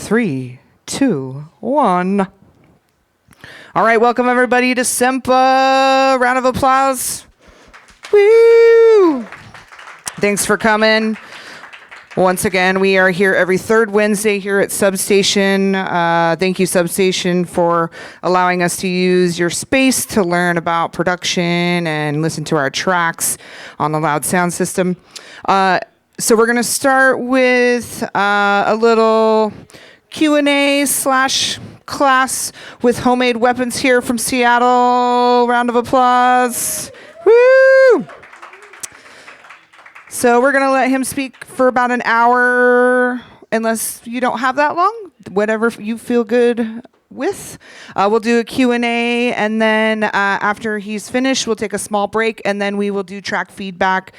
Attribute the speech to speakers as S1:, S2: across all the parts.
S1: 3, 2, 1. All right, welcome everybody to SEMPA. Round of applause. Woo! Thanks for coming. Once again, we are here every third Wednesday here at Substation. Thank you, Substation, for allowing us to use your space to learn about production and listen to our tracks on the loud sound system. So we're going to start with a little Q&A / class with Homemade Weapons here from Seattle. Round of applause. Woo! So we're going to let him speak for about an hour, unless you don't have that long, whatever you feel good with. We'll do a Q&A, and then after he's finished, we'll take a small break, and then we will do track feedback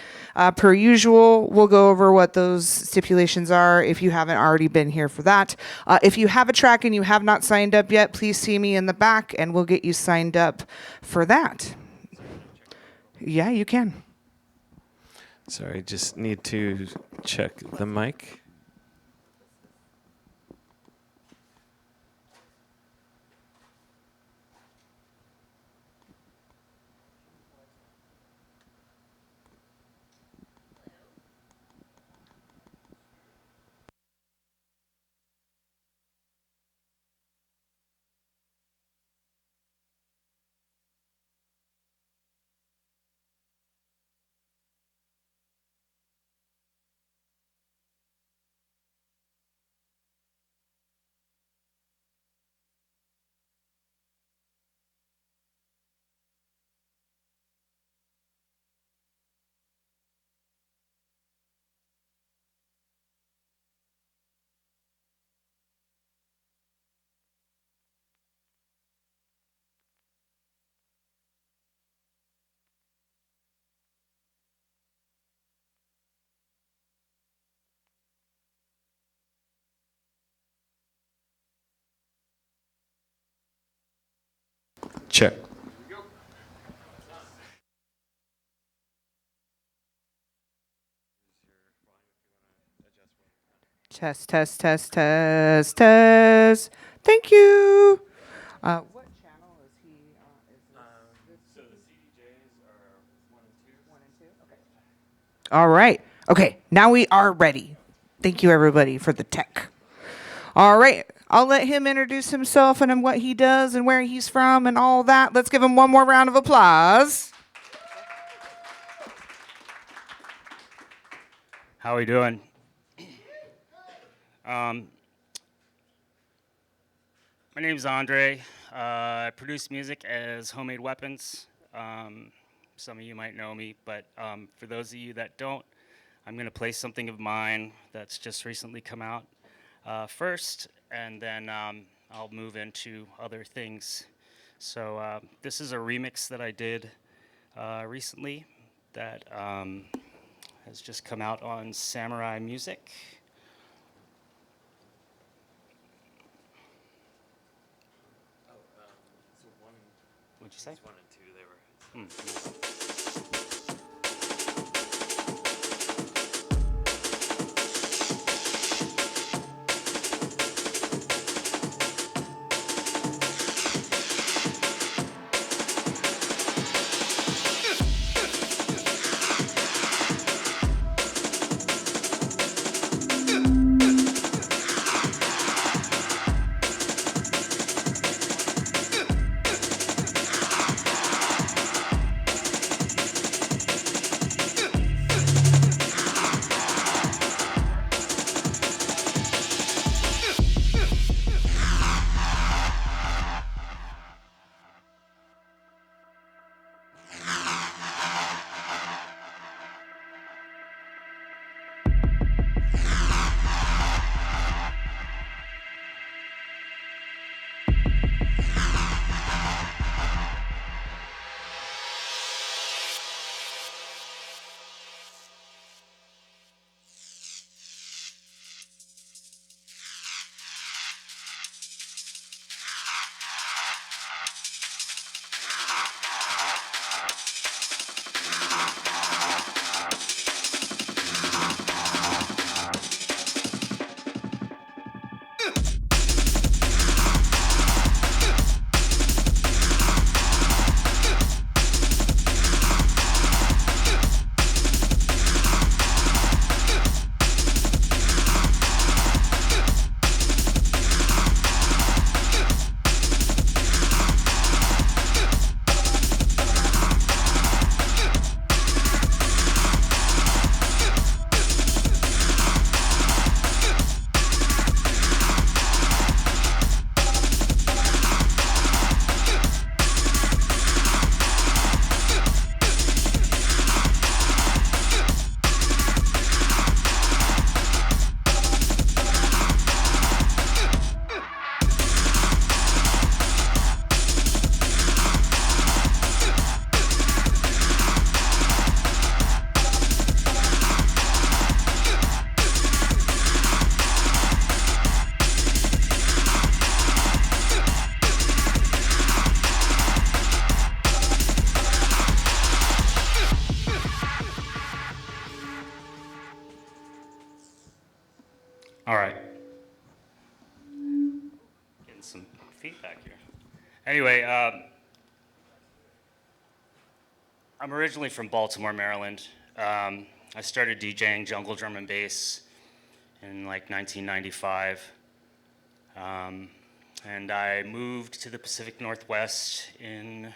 S1: per usual. We'll go over what those stipulations are if you haven't already been here for that. If you have a track and you have not signed up yet, please see me in the back, and we'll get you signed up for that. Yeah, you can.
S2: Sorry, just need to check the mic. Check.
S1: Test, test, test, test, test. Thank you. What channel is he on? So the CDJs are 1 and 2. 1 and 2? Okay. All right. Okay, now we are ready. Thank you, everybody, for the tech. All right. I'll let him introduce himself and what he does and where he's from and all that. Let's give him one more round of applause.
S3: How are we doing? My name is Andre. I produce music as Homemade Weapons. Some of you might know me, but for those of you that don't, I'm going to play something of mine that's just recently come out first, and then I'll move into other things. So this is a remix that I did recently that has just come out on Samurai Music. What'd you say? 1 and 2, they were. All right. Getting some feedback here. Anyway, I'm originally from Baltimore, Maryland. I started DJing jungle drum and bass in like 1995. And I moved to the Pacific Northwest in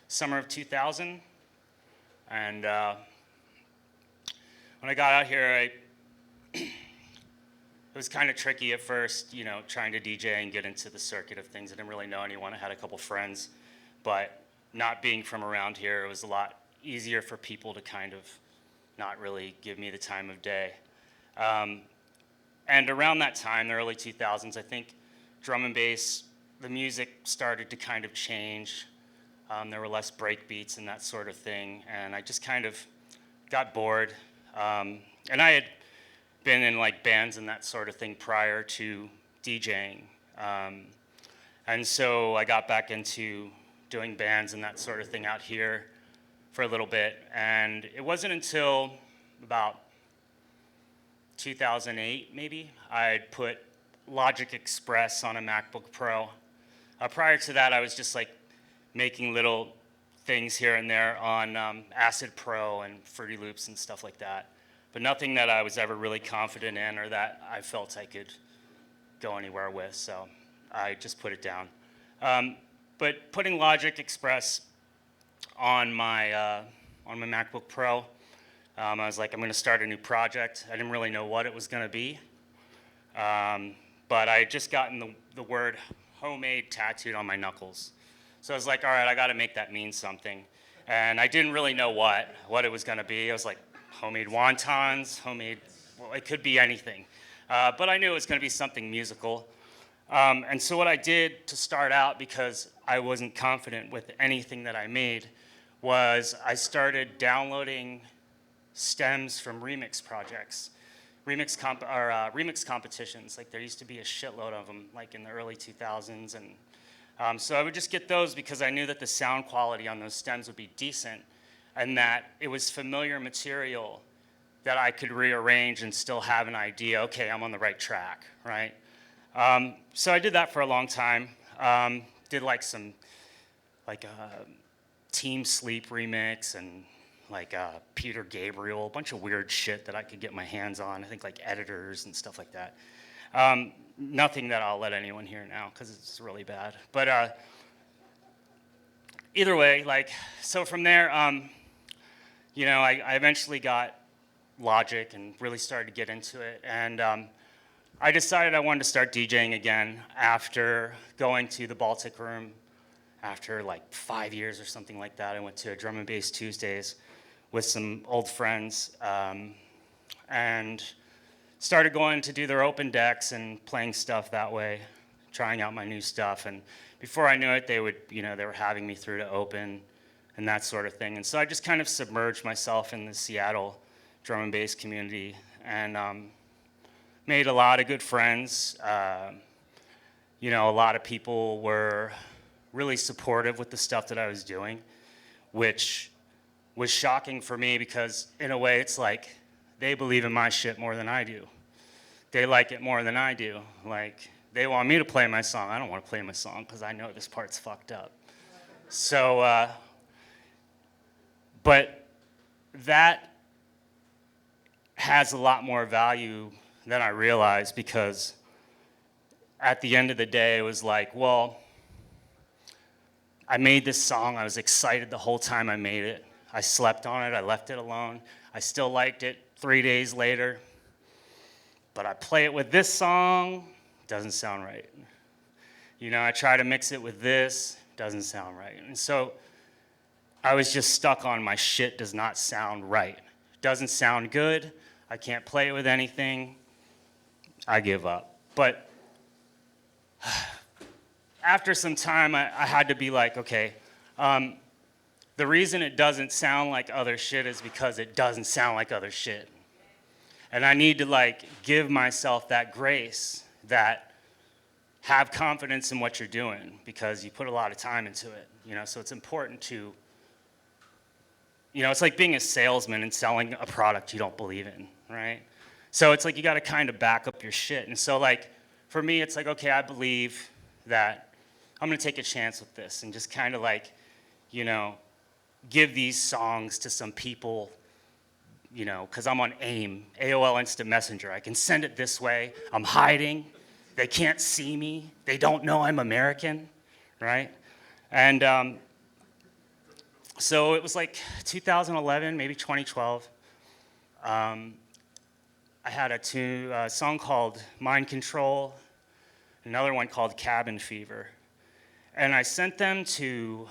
S3: summer of 2000. And when I got out here, it was kind of tricky at first, you know, trying to DJ and get into the circuit of things. I didn't really know anyone. I had a couple friends, but not being from around here, it was a lot easier for people to kind of not really give me the time of day. And around that time, the early 2000s, I think drum and bass, the music started to kind of change. There were less breakbeats and that sort of thing, and I just kind of got bored. And I had been in like bands and that sort of thing prior to DJing. And so I got back into doing bands and that sort of thing out here for a little bit. And it wasn't until about 2008, maybe, I'd put Logic Express on a MacBook Pro. Prior to that, I was just like making little things here and there on Acid Pro and Fruity Loops and stuff like that. But nothing that I was ever really confident in or that I felt I could go anywhere with, so I just put it down. But putting Logic Express on my MacBook Pro, I was like, I'm going to start a new project. I didn't really know what it was going to be, but I had just gotten the word homemade tattooed on my knuckles. So I was like, all right, I got to make that mean something. And I didn't really know what it was going to be. I was like, homemade wontons, homemade, well, it could be anything. But I knew it was going to be something musical. And so what I did to start out, because I wasn't confident with anything that I made, was I started downloading stems from remix projects, remix competitions. Like there used to be a shitload of them, like in the early 2000s, and so I would just get those because I knew that the sound quality on those stems would be decent, and that it was familiar material that I could rearrange and still have an idea. Okay, I'm on the right track, right? So I did that for a long time. Did like some Team Sleep remix and like Peter Gabriel, a bunch of weird shit that I could get my hands on. I think like editors and stuff like that. Nothing that I'll let anyone hear now because it's really bad. But either way, like, so from there, you know, I eventually got Logic and really started to get into it. And I decided I wanted to start DJing again after going to the Baltic Room. After like 5 years or something like that, I went to a Drum and Bass Tuesdays with some old friends and started going to do their open decks and playing stuff that way, trying out my new stuff. And before I knew it, they were having me through to open and that sort of thing. And so I just kind of submerged myself in the Seattle drum and bass community and made a lot of good friends. You know, a lot of people were really supportive with the stuff that I was doing, which was shocking for me because in a way it's like they believe in my shit more than I do. They like it more than I do. Like they want me to play my song. I don't want to play my song because I know this part's fucked up. So, but that has a lot more value than I realized because at the end of the day it was like, well, I made this song. I was excited the whole time I made it. I slept on it. I left it alone. I still liked it 3 days later. But I play it with this song, doesn't sound right. You know, I try to mix it with this, doesn't sound right. And so I was just stuck on my shit does not sound right. Doesn't sound good. I can't play it with anything. I give up. But after some time, I had to be like, okay, the reason it doesn't sound like other shit is because it doesn't sound like other shit. And I need to like give myself that grace, that have confidence in what you're doing because you put a lot of time into it, you know, so it's important to, you know, it's like being a salesman and selling a product you don't believe in, right? So it's like you got to kind of back up your shit. And so like for me, it's like, okay, I believe that I'm gonna take a chance with this and just kind of like, you know, give these songs to some people, you know, because I'm on AIM, AOL Instant Messenger. I can send it this way. I'm hiding. They can't see me. They don't know I'm American, right? And so it was like 2011, maybe 2012. I had a song called Mind Control, another one called Cabin Fever. And I sent them to,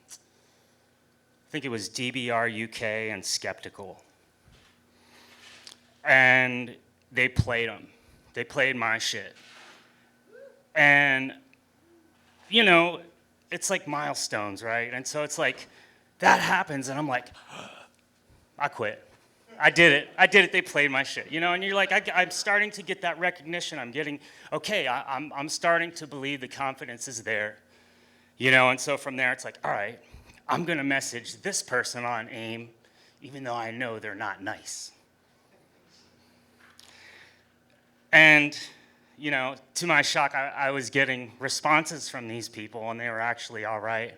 S3: I think it was DBR UK and Skeptical. And they played them. They played my shit. And, you know, it's like milestones, right? And so it's like, that happens, and I'm like, I quit. I did it, they played my shit, you know? And you're like, I'm starting to get that recognition. I'm getting, okay, I'm starting to believe the confidence is there, you know? And so from there, it's like, all right, I'm gonna message this person on AIM, even though I know they're not nice. And, you know, to my shock, I was getting responses from these people, and they were actually all right.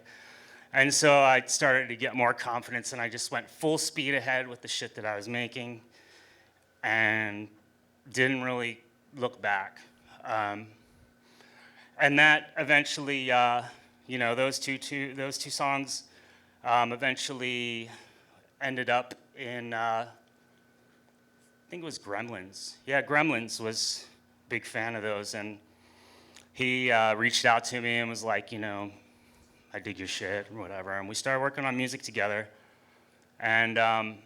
S3: And so I started to get more confidence, and I just went full speed ahead with the shit that I was making and didn't really look back. And that eventually, you know, those two songs eventually ended up in, I think it was Gremlins. Yeah, Gremlins was a big fan of those, and he reached out to me and was like, you know, I dig your shit, or whatever. And we started working on music together. And it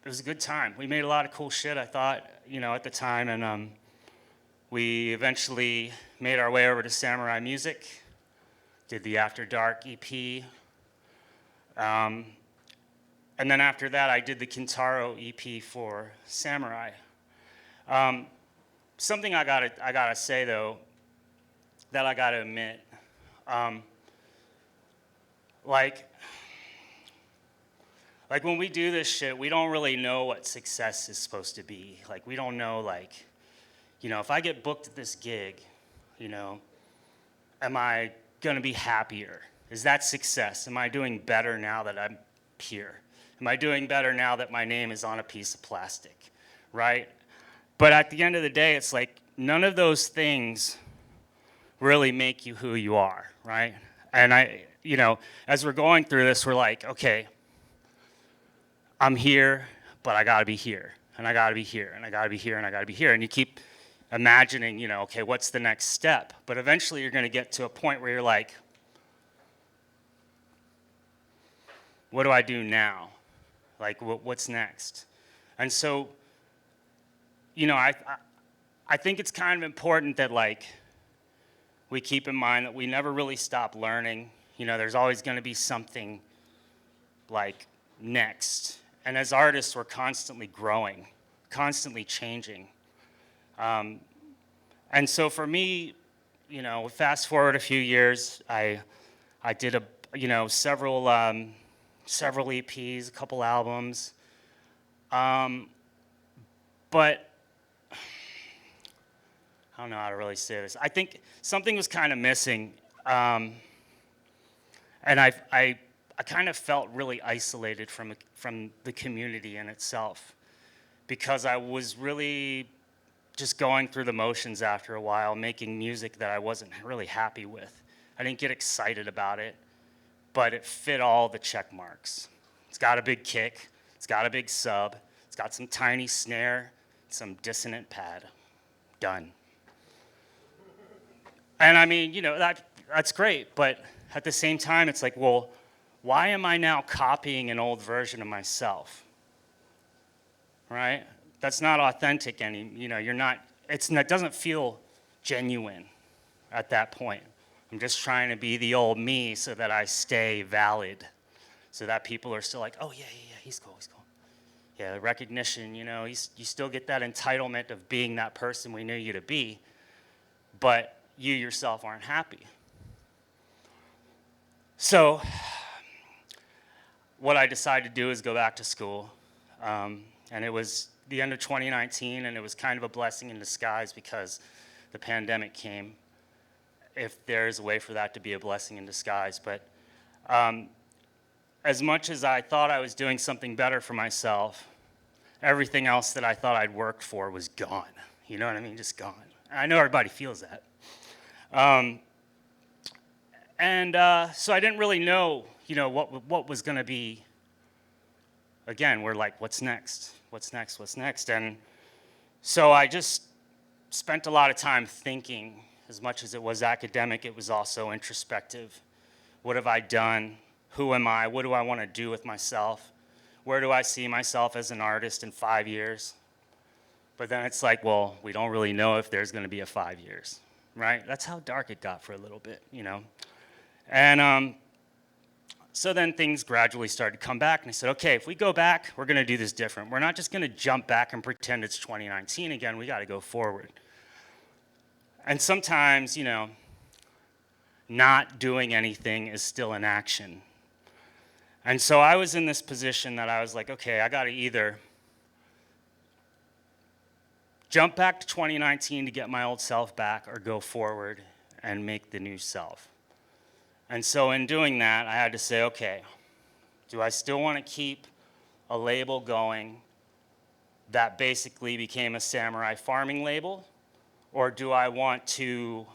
S3: was a good time. We made a lot of cool shit, I thought, you know, at the time. And we eventually made our way over to Samurai Music, did the After Dark EP. And then after that, I did the Kintaro EP for Samurai. Something I gotta say, though, that I gotta admit, like when we do this shit, we don't really know what success is supposed to be. Like, we don't know, like, you know, if I get booked at this gig, you know, am I gonna be happier? Is that success? Am I doing better now that I'm here? Am I doing better now that my name is on a piece of plastic, right? But at the end of the day, it's like none of those things really make you who you are, right? And you know, as we're going through this, we're like, okay, I'm here, but I gotta be here, and I gotta be here, and I gotta be here, and I gotta be here. And you keep imagining, you know, okay, what's the next step? But eventually you're gonna get to a point where you're like, what do I do now? Like, what's next? And so, you know, I think it's kind of important that, like, we keep in mind that we never really stop learning. You know, there's always going to be something, like, next. And as artists, we're constantly growing, constantly changing. And so for me, you know, fast forward a few years, I did several EPs, a couple albums. But I don't know how to really say this. I think something was kind of missing. And I kind of felt really isolated from the community in itself, because I was really just going through the motions after a while, making music that I wasn't really happy with. I didn't get excited about it, but it fit all the check marks. It's got a big kick, it's got a big sub, it's got some tiny snare, some dissonant pad. Done. And I mean, you know, that's great, but at the same time, it's like, well, why am I now copying an old version of myself? Right? That's not authentic you know, it doesn't feel genuine at that point. I'm just trying to be the old me so that I stay valid, so that people are still like, oh yeah, he's cool. Yeah, the recognition, you know, you still get that entitlement of being that person we knew you to be, but you yourself aren't happy. So what I decided to do is go back to school, and it was the end of 2019, and it was kind of a blessing in disguise because the pandemic came, if there's a way for that to be a blessing in disguise. But as much as I thought I was doing something better for myself, everything else that I thought I'd worked for was gone. You know what I mean? Just gone. I know everybody feels that. So I didn't really know, what was going to be. Again, we're like, what's next? What's next? What's next? And so I just spent a lot of time thinking. As much as it was academic, it was also introspective. What have I done? Who am I? What do I want to do with myself? Where do I see myself as an artist in 5 years? But then it's like, well, we don't really know if there's going to be a 5 years, right? That's how dark it got for a little bit, And so then things gradually started to come back, and I said, okay, if we go back, we're going to do this different. We're not just going to jump back and pretend it's 2019 again. We got to go forward. And sometimes, not doing anything is still an action. And so I was in this position that I was like, okay, I got to either jump back to 2019 to get my old self back or go forward and make the new self. And so in doing that, I had to say, okay, do I still want to keep a label going that basically became a samurai farming label? Or do I want to,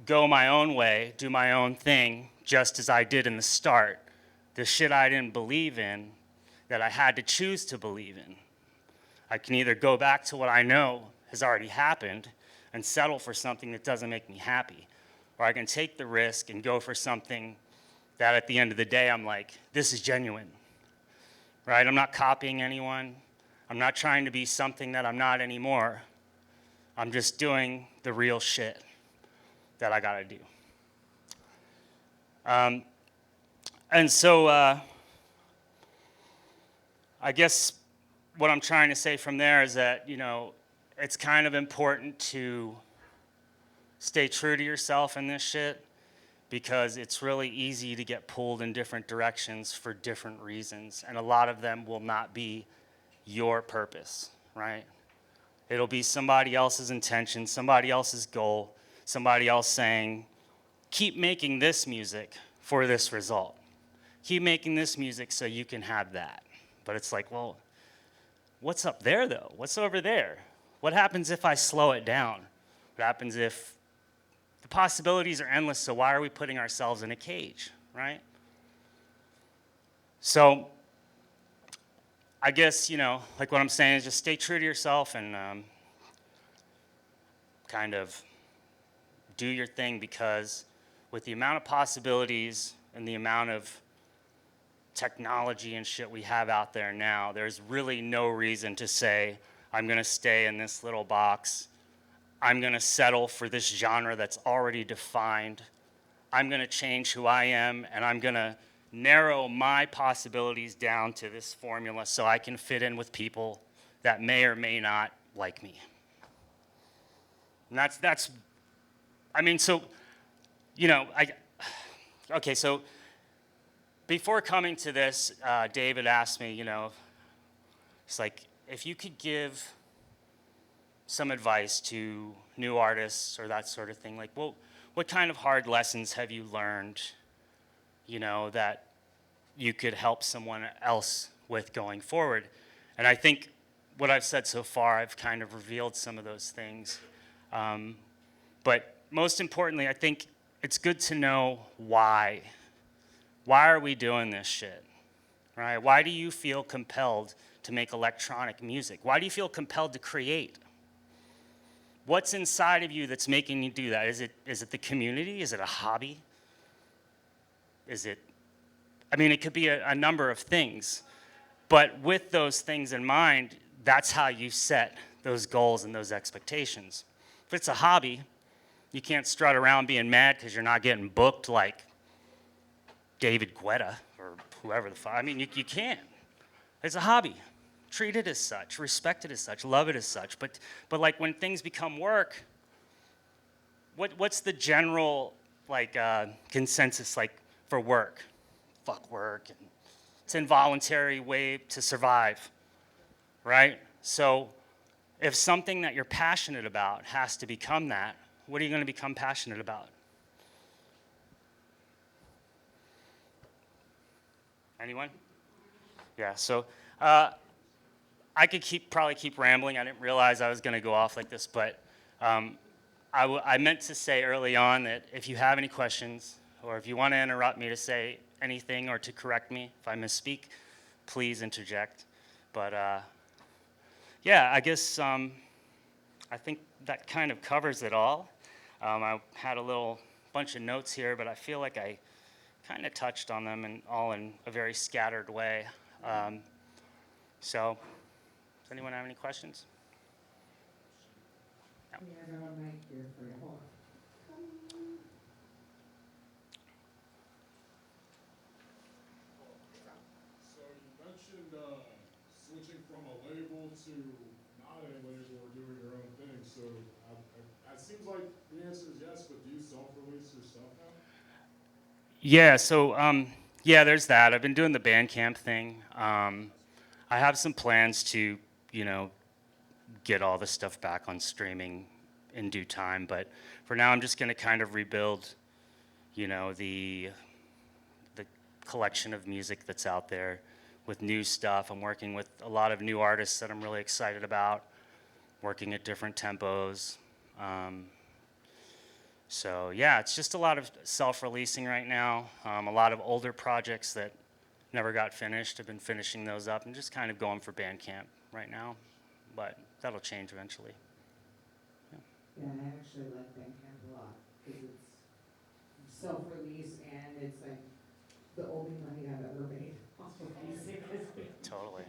S3: go my own way, do my own thing, just as I did in the start? The shit I didn't believe in, that I had to choose to believe in. I can either go back to what I know has already happened and settle for something that doesn't make me happy. Or I can take the risk and go for something that at the end of the day, I'm like, this is genuine, right? I'm not copying anyone. I'm not trying to be something that I'm not anymore. I'm just doing the real shit that I gotta do. And so I guess what I'm trying to say from there is that, it's kind of important to stay true to yourself in this shit, because it's really easy to get pulled in different directions for different reasons, and a lot of them will not be your purpose, right? It'll be somebody else's intention, somebody else's goal, somebody else saying, keep making this music for this result. Keep making this music so you can have that. But it's like, well, what's up there though? What's over there? What happens if I slow it down? What happens if the possibilities are endless, so why are we putting ourselves in a cage, right? So I guess, like what I'm saying is just stay true to yourself and kind of do your thing, because with the amount of possibilities and the amount of technology and shit we have out there now, there's really no reason to say, I'm going to stay in this little box. I'm going to settle for this genre that's already defined. I'm going to change who I am, and I'm going to narrow my possibilities down to this formula so I can fit in with people that may or may not like me. And so before coming to this, David asked me, it's like, if you could give some advice to new artists or that sort of thing, like, well, what kind of hard lessons have you learned, that you could help someone else with going forward? And I think what I've said so far, I've kind of revealed some of those things. But most importantly, I think it's good to know why. Why are we doing this shit, right? Why do you feel compelled to make electronic music? Why do you feel compelled to create? What's inside of you that's making you do that? Is it the community? Is it a hobby? It could be a number of things. But with those things in mind, that's how you set those goals and those expectations. If it's a hobby, you can't strut around being mad because you're not getting booked like David Guetta or whoever the fuck. You can't. It's a hobby. Treat it as such, respect it as such, love it as such. But like when things become work, what's the general consensus like for work? Fuck work. And it's an involuntary way to survive. right? So if something that you're passionate about has to become that, what are you going to become passionate about? Anyone? Yeah, so I could probably keep rambling. I didn't realize I was going to go off like this, but um, I meant to say early on that if you have any questions or if you want to interrupt me to say anything or to correct me if I misspeak, please interject. But yeah, I guess I think that kind of covers it all. I had a little bunch of notes here, but I feel like I kind of touched on them and all in a very scattered way. So, does anyone have any questions? No.
S1: We have a mic here for you. Hold on.
S4: So you mentioned switching from a label to not a label or doing your own thing. So it seems like the answer is yes, but do you self-release your stuff now?
S3: Yeah, so yeah, there's that. I've been doing the Bandcamp thing. I have some plans to, you know, get all the stuff back on streaming in due time, but for now I'm just going to kind of rebuild, you know, the collection of music that's out there with new stuff. I'm working with a lot of new artists that I'm really excited about, working at different tempos. So yeah, it's just a lot of self-releasing right now. A lot of older projects that never got finished. I've been finishing those up and just kind of going for Bandcamp right now, but that'll change eventually.
S1: Yeah, I actually like Bandcamp a lot because it's self-release and it's like the only money I've ever made off of music is Bandcamp.
S3: Totally.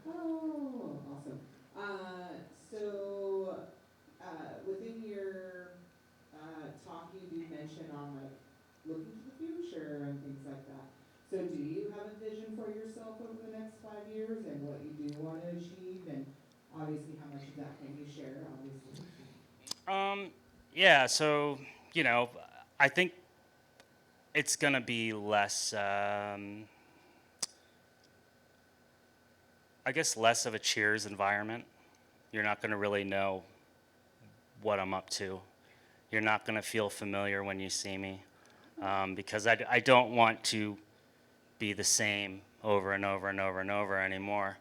S1: Oh, awesome. So within your talk, you did mention on like looking to the future and things like that. So do you have a vision for yourself over the next 5 years and what you do want to achieve? And obviously, how much of that can you share? Obviously.
S3: Yeah, so, you know, I think it's going to be less, I guess, less of a Cheers environment. You're not going to really know what I'm up to. You're not going to feel familiar when you see me because I don't want to be the same over and over and over and over anymore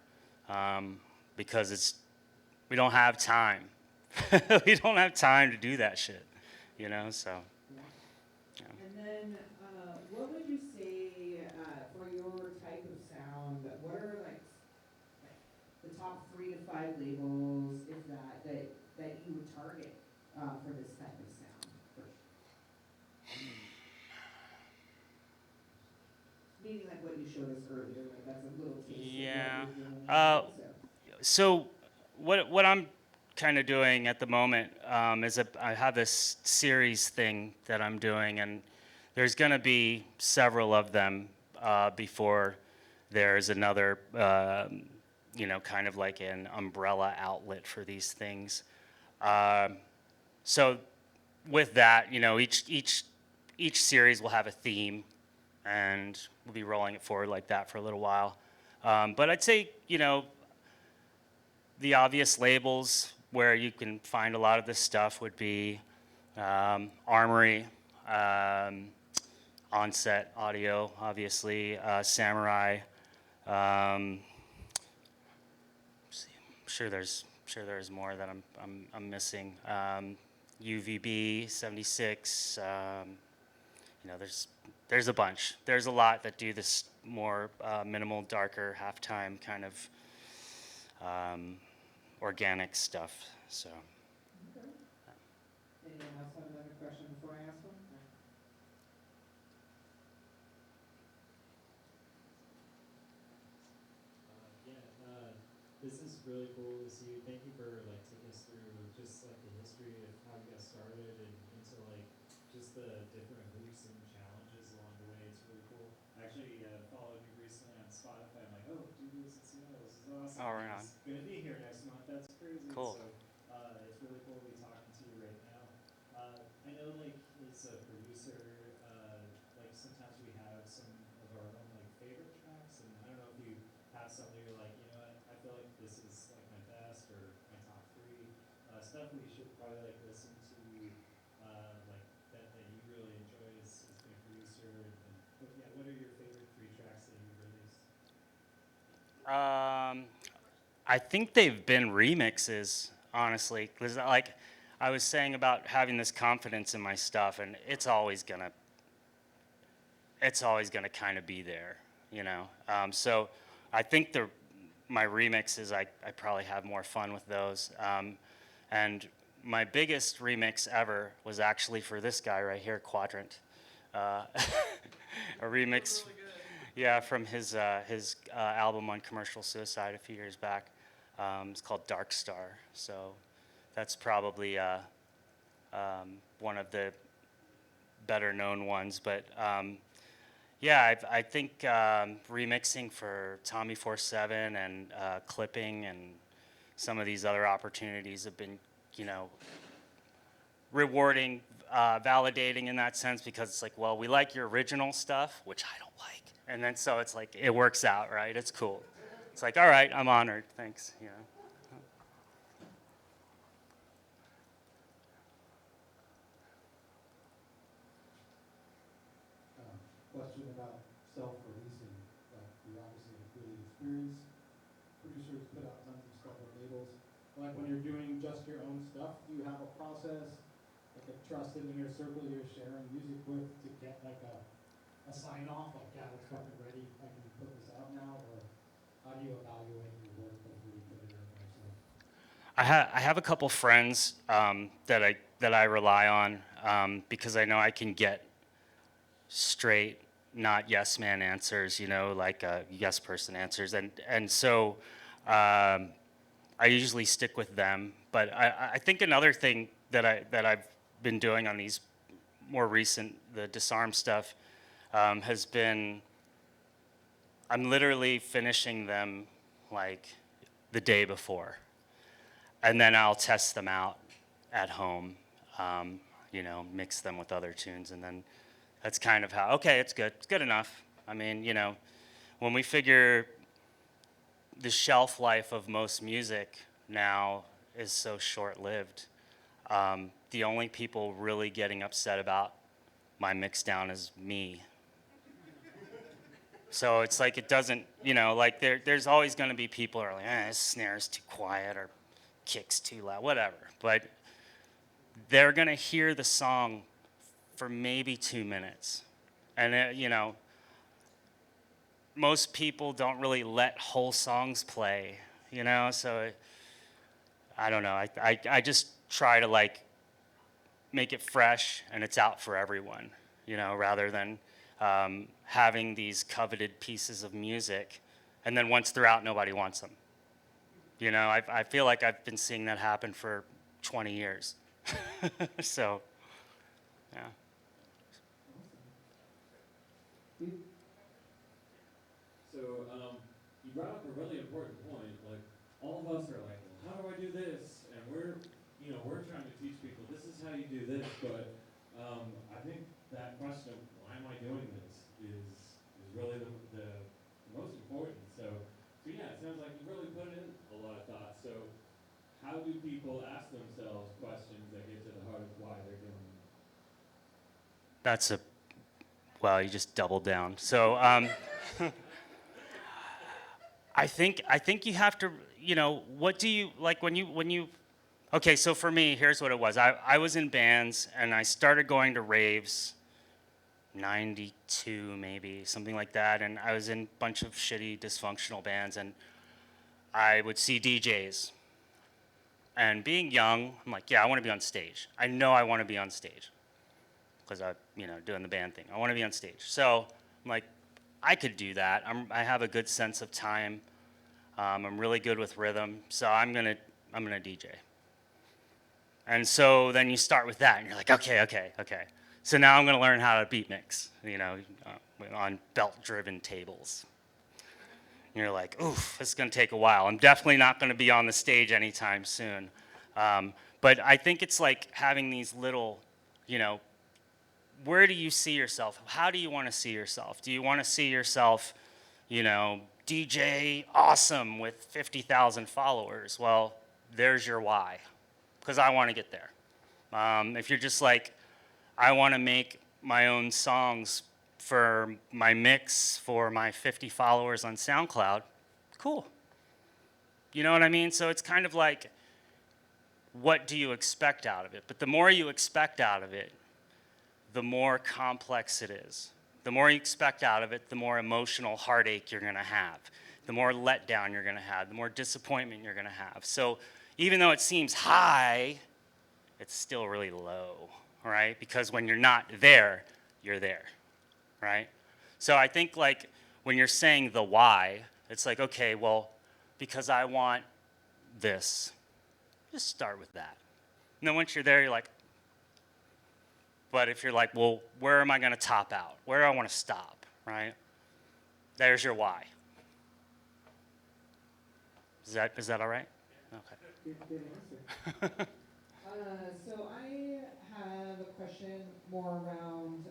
S3: because we don't have time. We don't have time to do that shit, you know, so.
S1: Yeah. And then what would you say for your type of sound, what are like the top 3 to 5 labels, if that you would target for this type of sound? Meaning like what you showed us earlier, like that's a little taste
S3: Yeah.
S1: of what you're doing.
S3: So what I'm kind of doing at the moment is I have this series thing that I'm doing, and there's going to be several of them before there's another, you know, kind of like an umbrella outlet for these things. So with that, you know, each series will have a theme, and we'll be rolling it forward like that for a little while. But I'd say, you know, the obvious labels where you can find a lot of this stuff would be Armory, Onset Audio, obviously, Samurai. I'm sure there's more that I'm missing. UVB 76. You know, there's a bunch. There's a lot that do this more minimal, darker, halftime kind of organic stuff. So.
S1: Okay. Anyone else have another question before I ask one?
S5: This is really cool to see. Thank you for like taking us through just like the history of how you got started and into like just the different hoops and challenges along the way. It's really cool. I actually followed you recently on Spotify. I'm like, oh, dude lives in Seattle. This is awesome.
S3: Oh, right on.
S5: He's gonna be here next month. That's crazy.
S3: Cool.
S5: So it's really cool to be talking to you right now. I know like as a producer, like sometimes we have some of our own like favorite tracks, and I don't know if you have something you're like, you know what, I feel like this is stuff we should probably like listen to, like that you really enjoy as being a producer, and yeah, what are your favorite 3 tracks that you've released?
S3: I think they've been remixes, honestly. 'Cause like I was saying about having this confidence in my stuff, and it's always gonna kind of be there, you know. So I think my remixes, I probably have more fun with those. And my biggest remix ever was actually for this guy right here, Quadrant. A remix, yeah, from his album on commercial suicide a few years back. It's called Dark Star. So that's probably one of the better known ones. But yeah, I think remixing for Tommy 47 and clipping and some of these other opportunities have been, you know, rewarding, validating in that sense, because it's like, well, we like your original stuff, which I don't like. And then so it's like, it works out, right? It's cool. It's like, all right, I'm honored, thanks, you know.
S6: Question about self-releasing. You're obviously a really experienced producers, put out tons of stuff with labels. Like when you're doing just your own stuff, do you have a process, like a trusted inner circle you're sharing music with to get like a sign off, like, yeah, it's fucking ready, I can put this out now? Or how do you evaluate your work before you put it out there?
S3: I have a couple friends that I rely on, because I know I can get straight, not yes man answers, you know, like yes person answers, and so I usually stick with them. But I think another thing that I've been doing on these more recent, the Disarm stuff, has been, I'm literally finishing them like the day before, and then I'll test them out at home, you know, mix them with other tunes, and then that's kind of how, okay, it's good enough. I mean, you know, when we figure the shelf life of most music now is so short-lived, the only people really getting upset about my mix down is me. So it's like, it doesn't, you know, like there's always going to be people who are like, this snare's too quiet or kick's too loud, whatever. But they're going to hear the song for maybe 2 minutes. And, you know, most people don't really let whole songs play, you know? So I don't know. I just try to, like, make it fresh and it's out for everyone, you know, rather than having these coveted pieces of music, and then once they're out, nobody wants them. You know, I feel like I've been seeing that happen for 20 years. So, yeah.
S7: So you brought up a really important point. Like, all of us are like, well, how do I do this? And we're trying to teach people this is how you do this. But I think that question of why am I doing this is really the most important. So yeah, it sounds like you really put in a lot of thought. So how do people ask themselves questions that get to the heart of why they're doing it?
S3: Well, you just doubled down. So I think you have to, you know, what do you, like when you, okay, so for me, here's what it was. I was in bands and I started going to raves, 92 maybe, something like that, and I was in a bunch of shitty, dysfunctional bands, and I would see DJs. And being young, I'm like, yeah, I want to be on stage. I know I want to be on stage because I'm, you know, doing the band thing. I want to be on stage. So I'm like, I could do that. I have a good sense of time. I'm really good with rhythm, so I'm gonna DJ. And so then you start with that, and you're like, okay. So now I'm gonna learn how to beat mix, you know, on belt-driven tables. And you're like, oof, this is gonna take a while. I'm definitely not gonna be on the stage anytime soon. But I think it's like having these little, you know, where do you see yourself? How do you want to see yourself? Do you want to see yourself, you know, DJ awesome with 50,000 followers? Well, there's your why. because I want to get there. If you're just like, I want to make my own songs for my mix for my 50 followers on SoundCloud, cool. You know what I mean? So it's kind of like, what do you expect out of it? But the more you expect out of it, the more complex it is. The more you expect out of it, the more emotional heartache you're gonna have, the more letdown you're gonna have, the more disappointment you're gonna have. So even though it seems high, it's still really low, right? Because when you're not there, you're there, right? So I think like when you're saying the why, it's like, okay, well, because I want this, just start with that. And then once you're there, you're like, but if you're like, well, where am I going to top out? Where do I want to stop, right? There's your why. Is that all right? Okay.
S8: Good answer. So I have a question more around,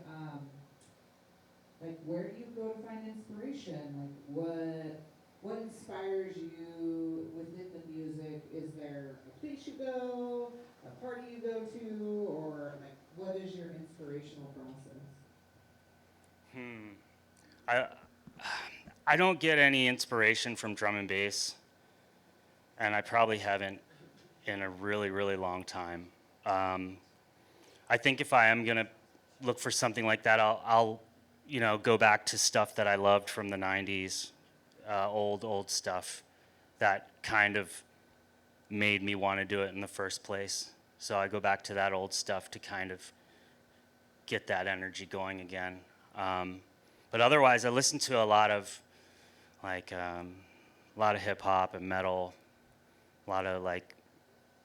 S8: like, where do you go to find inspiration? Like, what inspires you within the music? Is there a place you go, a party you go to, or like, what is your inspirational process?
S3: I don't get any inspiration from drum and bass, and I probably haven't in a really, really long time. I think if I am gonna look for something like that, I'll go back to stuff that I loved from the '90s, old stuff that kind of made me want to do it in the first place. So I go back to that old stuff to kind of get that energy going again. But otherwise, I listen to a lot of hip hop and metal, a lot of like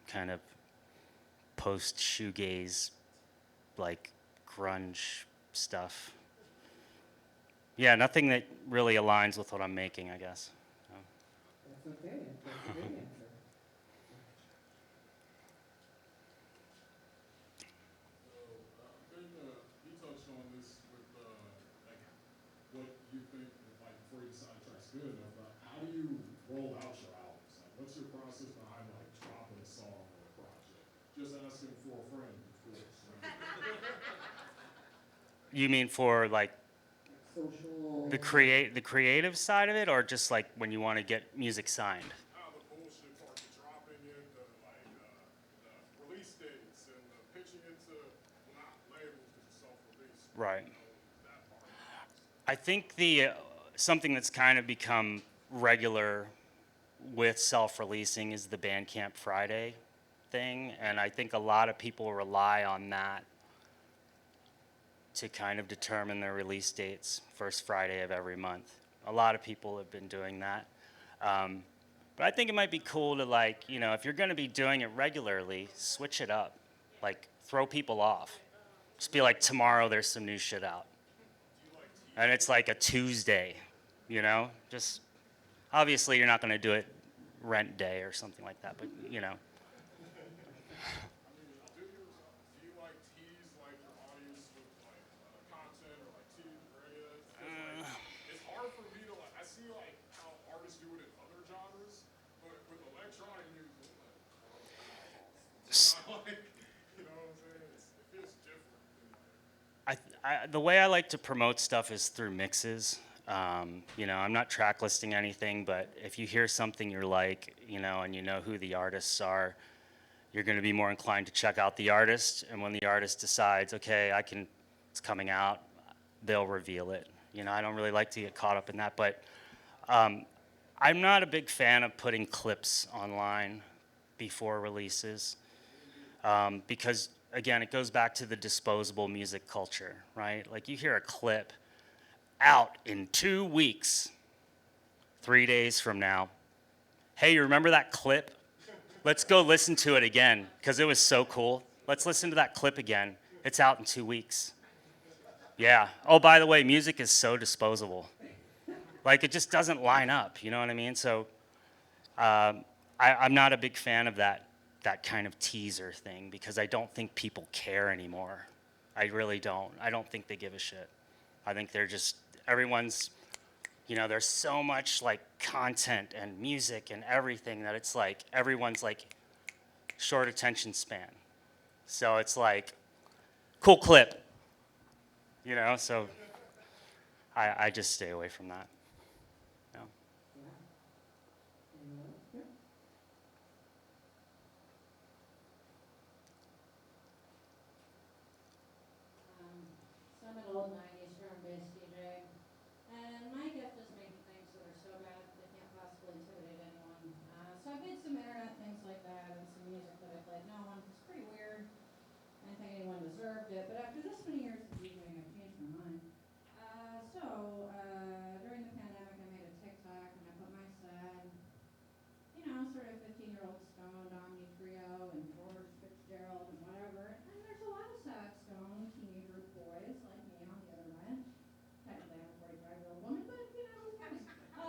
S3: kind of post shoegaze, like grunge stuff. Yeah, nothing that really aligns with what I'm making, I guess.
S8: That's okay. That's a great answer.
S4: I think you touched on this with like what you think, like before you decide a track's good enough. How do you roll out your albums? Like, what's your process behind like dropping a song or a project? Just asking for a friend, of course.
S3: You mean for like
S8: Social.
S3: the creative side of it, or just like when you want to get music signed?
S4: The bullshit part, the dropping it, the release dates, and the pitching it to not labels because it's self-release.
S3: Right.
S4: That part.
S3: I think the something that's kind of become regular with self-releasing is the Bandcamp Friday thing, and I think a lot of people rely on that to kind of determine their release dates, first Friday of every month. A lot of people have been doing that. But I think it might be cool to like, if you're gonna be doing it regularly, switch it up. Like, throw people off. Just be like, tomorrow there's some new shit out. And it's like a Tuesday, Just, obviously you're not gonna do it rent day or something like that, but
S4: Do you like tease like your audience with like content or like tease or any of that? 'Cause, like, it's hard for me to like. I see like how artists do it in other genres, but with electronic music, it's not like what I'm saying. It feels different.
S3: the way I like to promote stuff is through mixes. I'm not track listing anything, but if you hear something you're like, and you know who the artists are, you're going to be more inclined to check out the artist. And when the artist decides, okay, it's coming out, they'll reveal it. I don't really like to get caught up in that, but I'm not a big fan of putting clips online before releases because, again, it goes back to the disposable music culture, right? Like, you hear a clip out in 2 weeks, 3 days from now. Hey, you remember that clip? Let's go listen to it again because it was so cool. Let's listen to that clip again. It's out in 2 weeks. Yeah. Oh, by the way, music is so disposable. Like, it just doesn't line up. You know what I mean? So I'm not a big fan of that kind of teaser thing because I don't think people care anymore. I really don't. I don't think they give a shit. I think they're just, everyone's, there's so much like content and music and everything that it's like everyone's like short attention span. So it's like, cool clip, you know? So I just stay away from that. No.
S8: Yeah. Anyone else? Yeah.
S9: So I'm an old 90s drum bass DJ, and my gift is making things that are so bad that they can't possibly intimidate anyone. So I've made some internet things like that, and some music that I played no one. It's pretty weird. I didn't think anyone deserved it, but after this many years of DJing, I've changed my mind. During the pandemic, I made a TikTok, and I put my sad, sort of 15-year-old stoned Omni Trio and George Fitzgerald and whatever. And there's a lot of sad stoned teenager boys like me on the other end. Technically, I'm a 45-year-old woman, but who's counting? I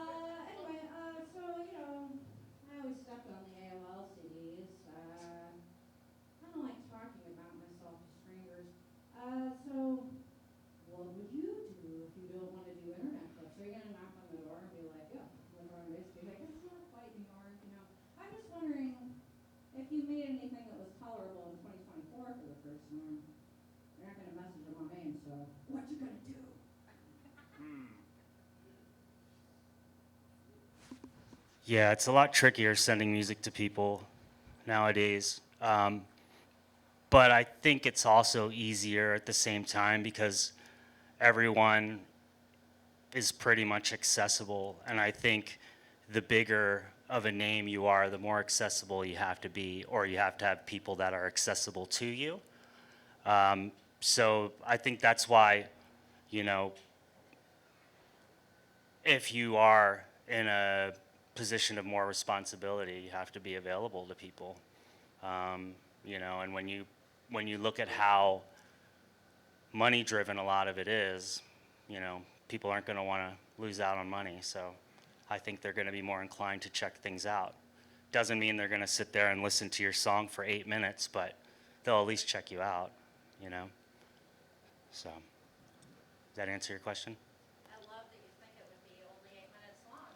S9: always stepped on the AOL CDs. I don't like talking about myself to strangers. What would you do if you don't want to do internet clips? Are you going to knock on the door and be like, yeah, I'm a drum and bass DJ? It's not quite New York. I'm just wondering if you made anything that was tolerable in 2024 for the first time. You're not going to message them on AIM, so what you going to do?
S3: Yeah, it's a lot trickier sending music to people nowadays. But I think it's also easier at the same time because everyone is pretty much accessible. And I think the bigger of a name you are, the more accessible you have to be, or you have to have people that are accessible to you. So I think that's why, if you are in a position of more responsibility, you have to be available to people. And when you look at how money driven a lot of it is, people aren't going to want to lose out on money. So I think they're going to be more inclined to check things out. Doesn't mean they're going to sit there and listen to your song for 8 minutes, but they'll at least check you out, So, does that answer your question?
S9: I love that you think it would be only 8 minutes long.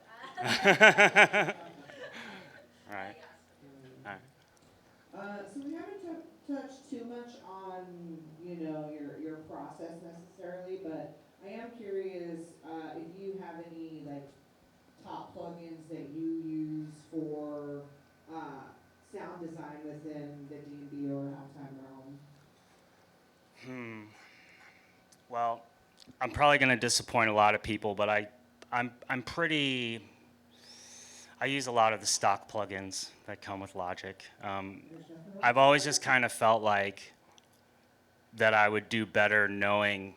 S3: All right.
S9: Yes.
S3: All right.
S8: So we haven't touched too much on, your process necessarily, but I am curious if you have any top plugins that you use for sound design within the D&B or halftime realm.
S3: Well, I'm probably going to disappoint a lot of people, but I use a lot of the stock plugins that come with Logic. I've always just kind of felt like that I would do better knowing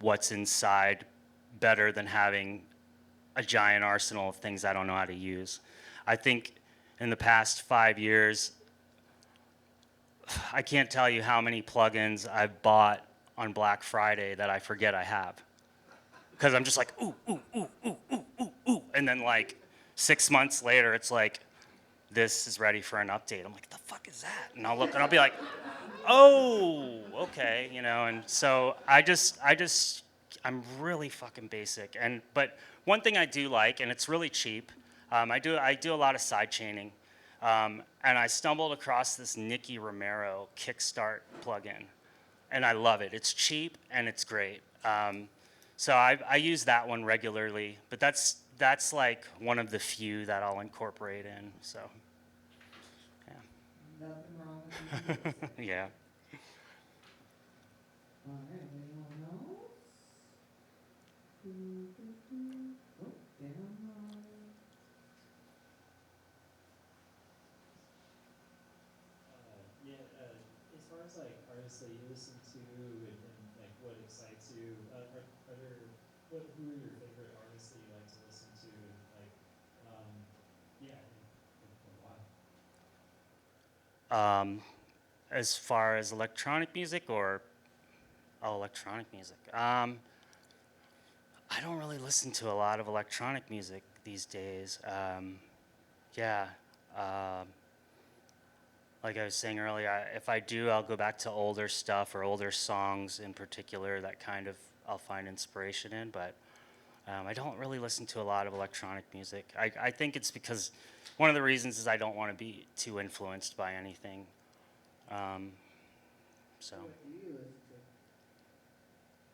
S3: what's inside better than having a giant arsenal of things I don't know how to use. I think in the past 5 years, I can't tell you how many plugins I've bought on Black Friday that I forget I have. Because I'm just like, ooh, ooh, ooh, ooh, ooh, ooh, ooh. And then 6 months later, it's like, this is ready for an update. I'm like, the fuck is that? And I'll look and I'll be like, oh, okay, and so I'm really fucking basic. But one thing I do like, and it's really cheap, I do a lot of side chaining, and I stumbled across this Nicky Romero Kickstart plugin, and I love it. It's cheap and it's great. So I use that one regularly, but that's like one of the few that I'll incorporate in. So,
S8: Nothing wrong with you.
S3: yeah.
S8: All right, anyone else? Oh, down.
S5: As far as artists that you listen to and what excites you, who are your favorite artists that you like to listen to and why?
S3: As far as electronic music or electronic music, I don't really listen to a lot of electronic music these days. Like I was saying earlier, if I do, I'll go back to older stuff or older songs in particular that kind of I'll find inspiration in. But I don't really listen to a lot of electronic music. I think it's because one of the reasons is I don't want to be too influenced by anything. So,
S8: What do you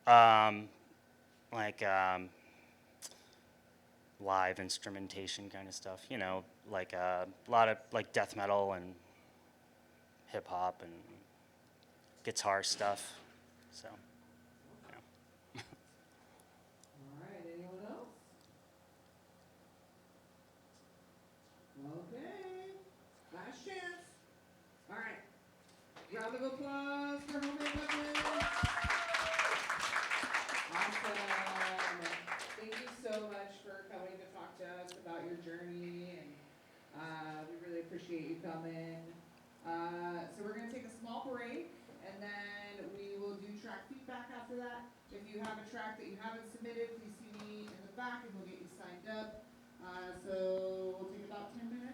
S8: listen
S3: like live instrumentation kind of stuff. You know, like a lot of like death metal and hip hop and guitar stuff. So, yeah.
S8: All right, anyone else? Okay, last chance. All right, round of applause for Homemade Weapons. Awesome. Thank you so much for coming to talk to us about your journey, and we really appreciate you coming. So we're going to take a small break, and then we will do track feedback after that. If you have a track that you haven't submitted, please see me in the back, and we'll get you signed up. So we'll take about 10 minutes.